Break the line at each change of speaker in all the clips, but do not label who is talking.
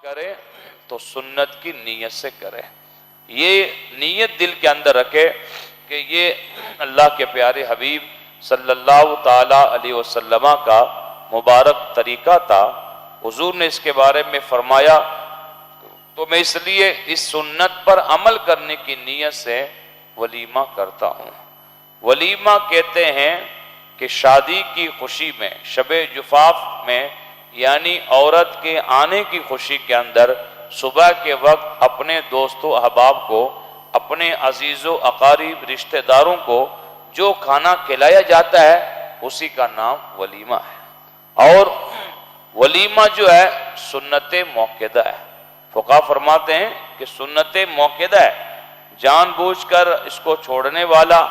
کرے تو سنت کی نیت سے کرے، یہ نیت دل کے اندر رکھے کہ یہ اللہ کے پیارے حبیب صلی اللہ تعالی علیہ وسلم کا مبارک طریقہ تھا، حضور نے اس کے بارے میں فرمایا، تو میں اس لیے اس سنت پر عمل کرنے کی نیت سے ولیمہ کرتا ہوں۔ ولیمہ کہتے ہیں کہ شادی کی خوشی میں، شب جفاف میں، یعنی عورت کے آنے کی خوشی کے اندر صبح کے وقت اپنے دوست و احباب کو، اپنے عزیز و اقارب رشتہ داروں کو جو کھانا کھلایا جاتا ہے اسی کا نام ولیمہ ہے۔ اور ولیمہ جو ہے سنت موقدہ ہے، فقہا فرماتے ہیں کہ سنت موقدہ ہے، جان بوجھ کر اس کو چھوڑنے والا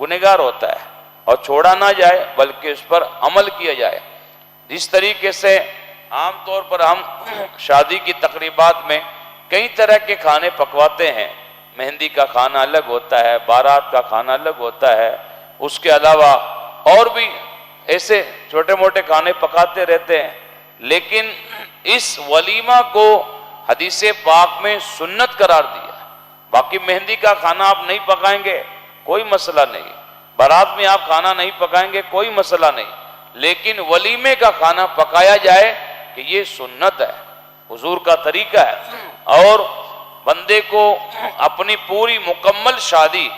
گنہگار ہوتا ہے، اور چھوڑا نہ جائے بلکہ اس پر عمل کیا جائے۔ جس طریقے سے عام طور پر ہم شادی کی تقریبات میں کئی طرح کے کھانے پکواتے ہیں، مہندی کا کھانا الگ ہوتا ہے، بارات کا کھانا الگ ہوتا ہے، اس کے علاوہ اور بھی ایسے چھوٹے موٹے کھانے پکاتے رہتے ہیں، لیکن اس ولیمہ کو حدیث پاک میں سنت قرار دیا۔ باقی مہندی کا کھانا آپ نہیں پکائیں گے کوئی مسئلہ نہیں، بارات میں آپ کھانا نہیں پکائیں گے کوئی مسئلہ نہیں، لیکن ولیمے کا کھانا پکایا جائے کہ یہ سنت ہے، حضور کا طریقہ ہے۔ اور بندے کو اپنی پوری مکمل شادی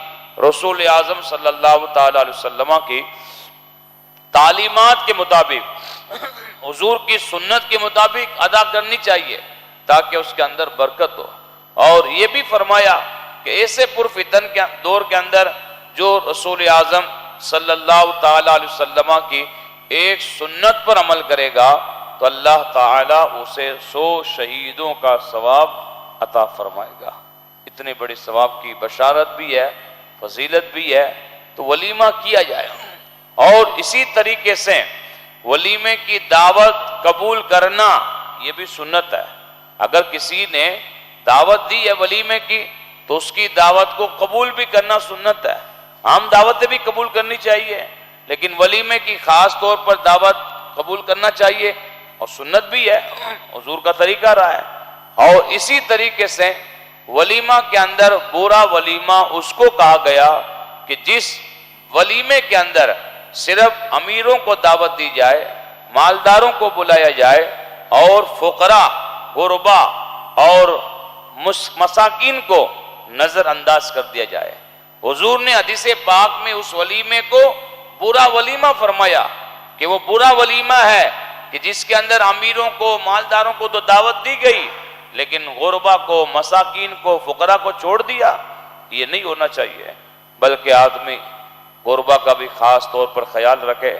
رسول اعظم صلی اللہ تعالی علیہ وسلم کی تعلیمات کے مطابق، حضور کی سنت کے مطابق ادا کرنی چاہیے تاکہ اس کے اندر برکت ہو۔ اور یہ بھی فرمایا کہ ایسے پرفتن کے دور کے اندر جو رسول اعظم صلی اللہ تعالی علیہ وسلم کی ایک سنت پر عمل کرے گا تو اللہ تعالیٰ اسے 100 شہیدوں کا ثواب عطا فرمائے گا۔ اتنے بڑے ثواب کی بشارت بھی ہے، فضیلت بھی ہے، تو ولیمہ کیا جائے۔ اور اسی طریقے سے ولیمے کی دعوت قبول کرنا یہ بھی سنت ہے۔ اگر کسی نے دعوت دی ہے ولیمے کی تو اس کی دعوت کو قبول بھی کرنا سنت ہے۔ عام دعوتیں بھی قبول کرنی چاہیے، لیکن ولیمے کی خاص طور پر دعوت قبول کرنا چاہیے، اور سنت بھی ہے، حضور کا طریقہ رہا ہے۔ اور اسی طریقے سے ولیمہ کے اندر برا ولیمہ اس کو کہا گیا کہ جس ولیمے کے اندر صرف امیروں کو دعوت دی جائے، مالداروں کو بلایا جائے، اور فقراء، غربا اور مساکین کو نظر انداز کر دیا جائے۔ حضور نے حدیث پاک میں اس ولیمے کو برا ولیمہ فرمایا کہ وہ برا ولیمہ ہے کہ جس کے اندر امیروں کو، مالداروں کو تو دعوت دی گئی لیکن غربا کو، مساکین کو، فقراء کو چھوڑ دیا۔ یہ نہیں ہونا چاہیے، بلکہ آدمی غربا کا بھی خاص طور پر خیال رکھے،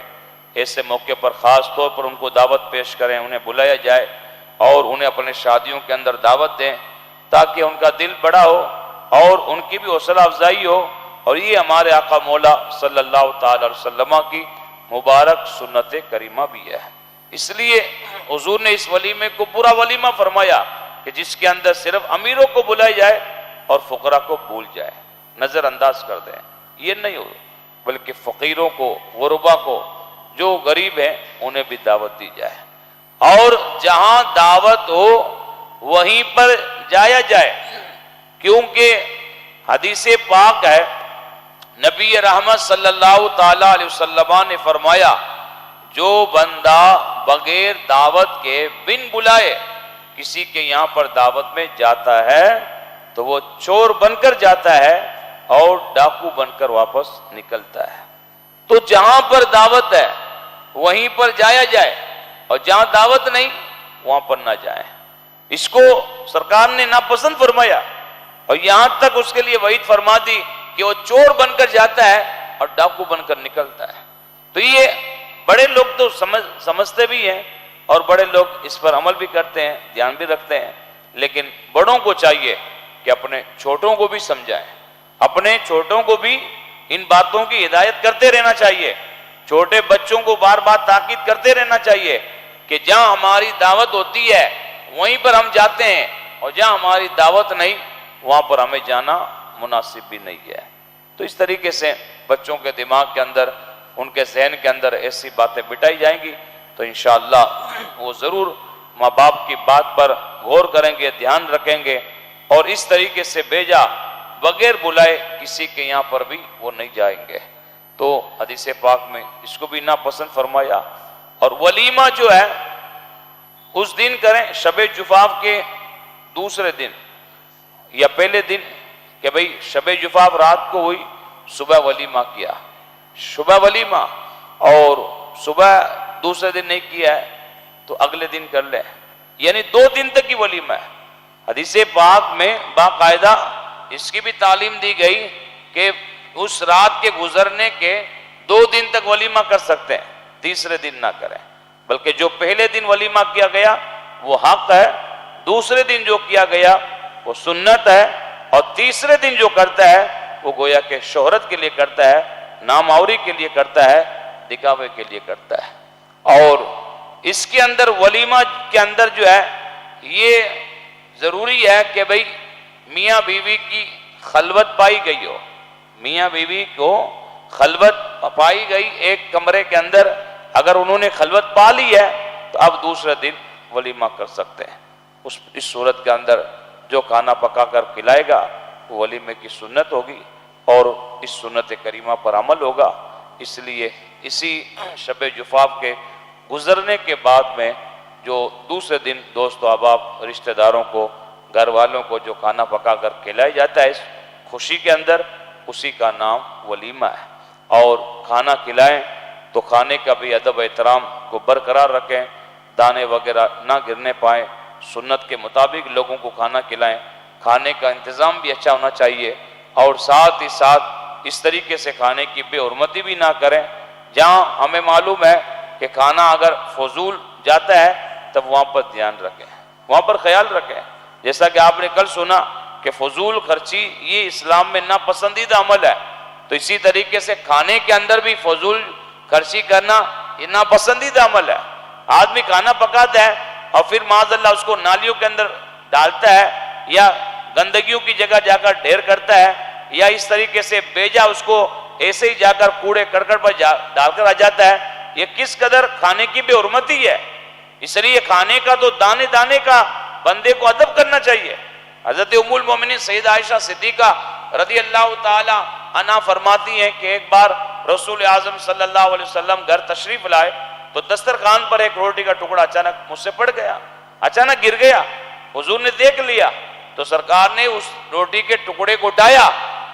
ایسے موقع پر خاص طور پر ان کو دعوت پیش کریں، انہیں بلایا جائے اور انہیں اپنے شادیوں کے اندر دعوت دیں تاکہ ان کا دل بڑا ہو اور ان کی بھی حوصلہ افزائی ہو۔ اور یہ ہمارے آقا مولا صلی اللہ تعالی علیہ وسلم کی مبارک سنت کریمہ بھی ہے۔ اس لیے حضور نے اس ولیمے کو برا ولیمہ فرمایا کہ جس کے اندر صرف امیروں کو بلایا جائے اور فقراء کو بھول جائے، نظر انداز کر دیں۔ یہ نہیں ہو، بلکہ فقیروں کو، غربا کو، جو غریب ہیں انہیں بھی دعوت دی جائے، اور جہاں دعوت ہو وہیں پر جایا جائے، کیونکہ حدیث پاک ہے، نبی رحمت صلی اللہ تعالی علیہ وسلم نے فرمایا جو بندہ بغیر دعوت کے بن بلائے کسی کے یہاں پر دعوت میں جاتا ہے تو وہ چور بن کر جاتا ہے اور ڈاکو بن کر واپس نکلتا ہے۔ تو جہاں پر دعوت ہے وہیں پر جایا جائے، اور جہاں دعوت نہیں وہاں پر نہ جائیں۔ اس کو سرکار نے ناپسند فرمایا، اور یہاں تک اس کے لیے وعید فرما دی کہ وہ چور بن کر جاتا ہے اور ڈاکو بن کر نکلتا ہے۔ تو یہ بڑے لوگ تو سمجھتے بھی ہیں، اور بڑے لوگ اس پر عمل بھی کرتے ہیں، دھیان بھی رکھتے ہیں، لیکن بڑوں کو چاہیے کہ اپنے چھوٹوں کو بھی سمجھائیں، اپنے چھوٹوں کو بھی ان باتوں کی ہدایت کرتے رہنا چاہیے، چھوٹے بچوں کو بار بار تاکید کرتے رہنا چاہیے کہ جہاں ہماری دعوت ہوتی ہے وہیں پر ہم جاتے ہیں، اور جہاں ہماری دعوت نہیں وہاں پر ہمیں جانا مناسب بھی نہیں ہے۔ تو اس طریقے سے بچوں کے دماغ کے اندر، ان کے ذہن کے اندر ایسی باتیں بٹائی جائیں گی تو انشاءاللہ وہ ضرور ماں باپ کی بات پر غور کریں گے، دھیان رکھیں گے، اور اس طریقے سے بھیجا بغیر بلائے کسی کے یہاں پر بھی وہ نہیں جائیں گے۔ تو حدیث پاک میں اس کو بھی ناپسند فرمایا۔ اور ولیمہ جو ہے اس دن کریں شب جفاف کے دوسرے دن یا پہلے دن، کہ بھئی شب جفاف رات کو ہوئی، صبح ولیمہ کیا، صبح ولیمہ، اور صبح دوسرے دن نہیں کیا ہے تو اگلے دن کر لیں، یعنی 2 دن تک کی ولیمہ ہے۔ حدیث پاک میں باقاعدہ اس کی بھی تعلیم دی گئی کہ اس رات کے گزرنے کے 2 دن تک ولیمہ کر سکتے ہیں، تیسرے دن نہ کریں، بلکہ جو پہلے دن ولیمہ کیا گیا وہ حق ہے، دوسرے دن جو کیا گیا وہ سنت ہے، اور تیسرے دن جو کرتا ہے وہ گویا کہ شہرت کے لیے کرتا ہے، ناموری کے لیے کرتا ہے، دکھاوے کے لیے کرتا ہے۔ اور اس کے اندر ولیمہ کے اندر جو ہے یہ ضروری ہے کہ بھئی میاں بیوی کی خلوت پائی گئی ہو، میاں بیوی کو خلوت پائی گئی ایک کمرے کے اندر، اگر انہوں نے خلوت پا لی ہے تو اب دوسرے دن ولیمہ کر سکتے ہیں۔ اس صورت کے اندر جو کھانا پکا کر کھلائے گا وہ ولیمے کی سنت ہوگی اور اس سنت کریمہ پر عمل ہوگا۔ اس لیے اسی شب جفاف کے گزرنے کے بعد میں جو دوسرے دن دوست و احباب رشتہ داروں کو گھر والوں کو جو کھانا پکا کر کھلایا جاتا ہے اس خوشی کے اندر، اسی کا نام ولیمہ ہے۔ اور کھانا کھلائیں تو کھانے کا بھی ادب و احترام کو برقرار رکھیں، دانے وغیرہ نہ گرنے پائیں، سنت کے مطابق لوگوں کو کھانا کھلائیں، کھانے کا انتظام بھی اچھا ہونا چاہیے، اور ساتھ ہی ساتھ اس طریقے سے کھانے کی بے حرمتی بھی نہ کریں۔ جہاں ہمیں معلوم ہے کہ کھانا اگر فضول جاتا ہے تب وہاں پر دھیان رکھیں، وہاں پر خیال رکھیں، جیسا کہ آپ نے کل سنا کہ فضول خرچی یہ اسلام میں ناپسندیدہ عمل ہے، تو اسی طریقے سے کھانے کے اندر بھی فضول خرچی کرنا یہ ناپسندیدہ عمل ہے۔ آدمی کھانا پکاتا ہے اور پھر معاذ اللہ اس کو نالیوں کے اندر ڈالتا ہے، یا گندگیوں کی جگہ جا کر ڈھیر کرتا ہے، یا اس طریقے سے بیجا اس کو ایسے ہی جا کر کوڑے کرکٹ پر ڈال کر آ جاتا ہے، یہ کس قدر کھانے کی بے حرمتی ہے۔ اس لیے کھانے کا تو دانے دانے کا بندے کو ادب کرنا چاہیے۔ حضرت ام المومنین سید عائشہ صدیقہ رضی اللہ تعالی عنہا فرماتی ہیں کہ ایک بار رسول اعظم صلی اللہ علیہ وسلم گھر تشریف لائے تو دسترخوان پر ایک روٹی کا ٹکڑا اچانک مجھ سے پڑ گیا، اچانک گر گیا، حضور نے دیکھ لیا تو سرکار نے اس روٹی کے ٹکڑے کو اٹھایا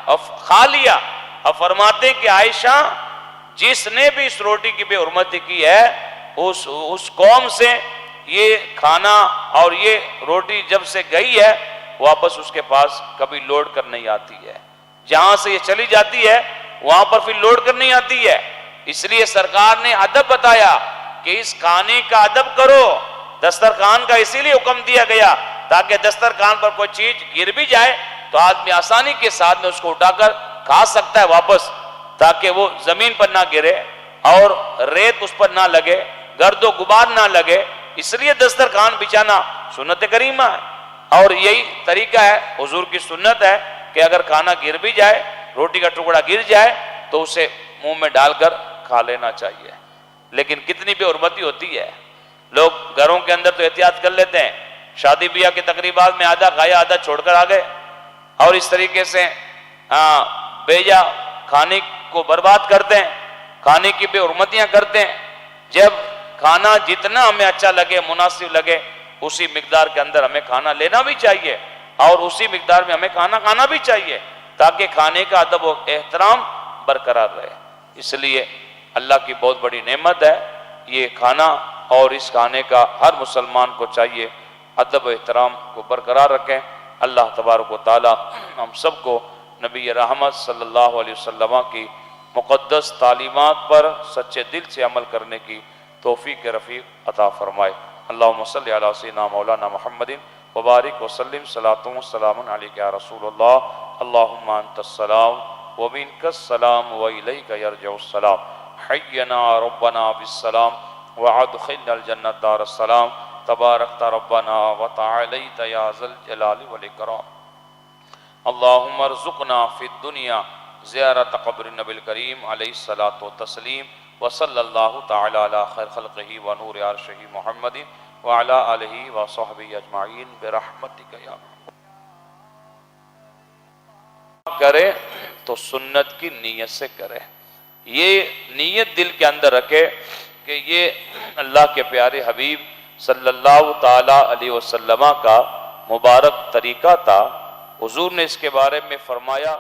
اور کھا لیا، اور فرماتے ہیں کہ عائشہ جس نے بھی اس روٹی کی بے حرمتی کی ہے اس قوم سے یہ کھانا اور یہ روٹی جب سے گئی ہے واپس اس کے پاس کبھی لوٹ کر نہیں آتی ہے، جہاں سے یہ چلی جاتی ہے وہاں پر پھر لوٹ کر نہیں آتی ہے۔ اس لیے سرکار نے ادب بتایا کہ اس کھانے کا ادب کرو، دسترخوان کا اسی لیے حکم دیا گیا تاکہ دسترخوان پر کوئی چیز گر بھی جائے تو آدمی آسانی کے ساتھ میں اس کو اٹھا کر کھا سکتا ہے واپس، تاکہ وہ زمین پر نہ گرے اور ریت اس پر نہ لگے، گرد و غبار نہ لگے۔ اس لیے دسترخوان بچھانا سنت کریمہ ہے، اور یہی طریقہ ہے، حضور کی سنت ہے کہ اگر کھانا گر بھی جائے، روٹی کا ٹکڑا گر جائے تو اسے منہ میں ڈال کر کھا لینا چاہیے۔ لیکن کتنی بے حرمتی ہوتی ہے، لوگ گھروں کے اندر تو احتیاط کر لیتے ہیں، شادی بیاہ کے تقریبات میں آدھا کھایا آدھا چھوڑ کر آ گئے، اور اس طریقے سے بیجا کھانے کو برباد کرتے ہیں، کھانے کی بے حرمتیاں کرتے ہیں۔ جب کھانا جتنا ہمیں اچھا لگے، مناسب لگے، اسی مقدار کے اندر ہمیں کھانا لینا بھی چاہیے، اور اسی مقدار میں ہمیں کھانا کھانا بھی چاہیے تاکہ کھانے کا ادب و احترام برقرار رہے۔ اس لیے اللہ کی بہت بڑی نعمت ہے یہ کھانا، اور اس کھانے کا ہر مسلمان کو چاہیے ادب و احترام کو برقرار رکھیں۔ اللہ تبارک و تعالی ہم سب کو نبی رحمت صلی اللہ علیہ وسلم کی مقدس تعلیمات پر سچے دل سے عمل کرنے کی توفیق رفیق عطا فرمائے۔ اللہم صلی علی سیدنا مولانا محمد وبارک وسلم، صلاۃ و سلام علیک یا رسول اللہ، اللہم انت السلام ومنک السلام والیک یرجع السلام، حینا ربنا بالسلام وادخلنا الجنۃ دار السلام، تبارکت ربنا وتعالیت یا ذا الجلال والاکرام۔ اللہم ارزقنا فی الدنیا زیارت قبر النبی الکریم علیہ الصلاۃ والتسلیم، وصلی اللہ تعالی علی خیر خلقہ ونور عرشہ محمد وعلی آلہ وصحبہ اجمعین برحمتک یا کرے تو سنت کی نیت سے کرے، یہ نیت دل کے اندر رکھے کہ یہ اللہ کے پیارے حبیب صلی اللہ تعالی علیہ وسلم کا مبارک طریقہ تھا۔ حضور نے اس کے بارے میں فرمایا